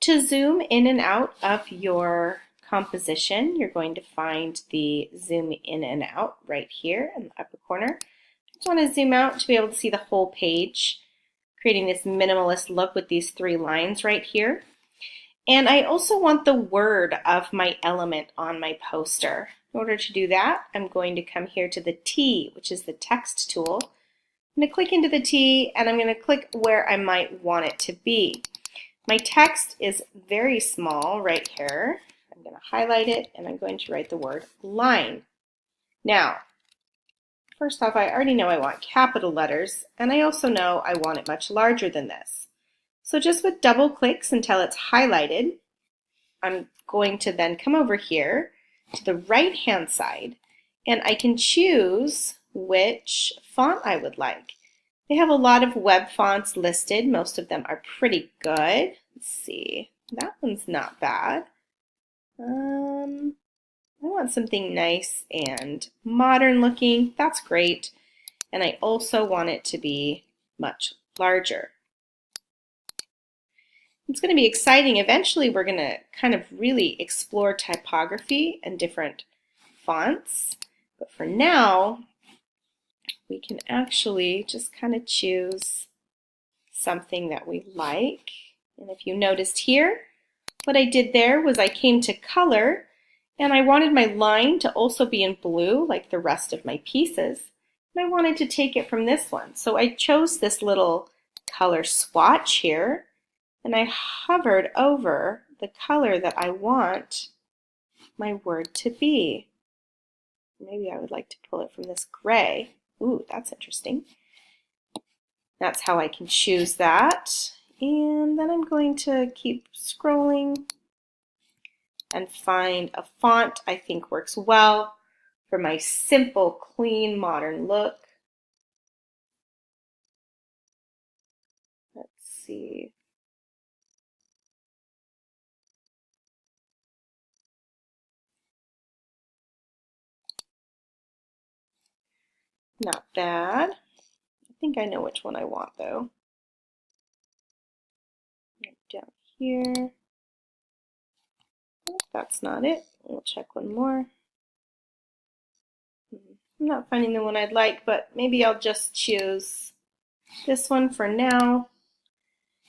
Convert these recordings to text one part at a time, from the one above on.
To zoom in and out of your composition, you're going to find the zoom in and out right here in the upper corner. I just want to zoom out to be able to see the whole page, creating this minimalist look with these 3 lines right here. And I also want the word of my element on my poster. In order to do that, I'm going to come here to the T, which is the text tool. I'm going to click into the T, and I'm going to click where I might want it to be. My text is very small right here. I'm going to highlight it, and I'm going to write the word line. Now, first off, I already know I want capital letters, and I also know I want it much larger than this. So just with double clicks until it's highlighted, I'm going to then come over here to the right-hand side, and I can choose which font I would like. They have a lot of web fonts listed. Most of them are pretty good. Let's see. That one's not bad. I want something nice and modern looking. That's great. And I also want it to be much larger. It's going to be exciting. Eventually, we're going to kind of really explore typography and different fonts. But for now, we can actually just kind of choose something that we like. And if you noticed here, what I did there was I came to color, and I wanted my line to also be in blue like the rest of my pieces. And I wanted to take it from this one. So I chose this little color swatch here, and I hovered over the color that I want my word to be. Maybe I would like to pull it from this gray. Ooh, that's interesting. That's how I can choose that. And then I'm going to keep scrolling and find a font I think works well for my simple, clean, modern look. Let's see. Not bad. I think I know which one I want though. Right down here. Oh, that's not it. We'll check one more. I'm not finding the one I'd like, but maybe I'll just choose this one for now.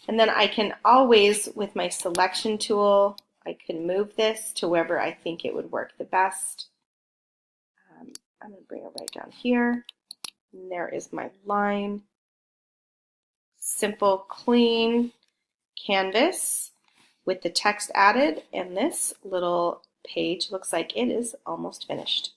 And then I can always, with my selection tool, I can move this to wherever I think it would work the best. I'm going to bring it right down here. And there is my line. Simple, clean canvas with the text added, and this little page looks like it is almost finished.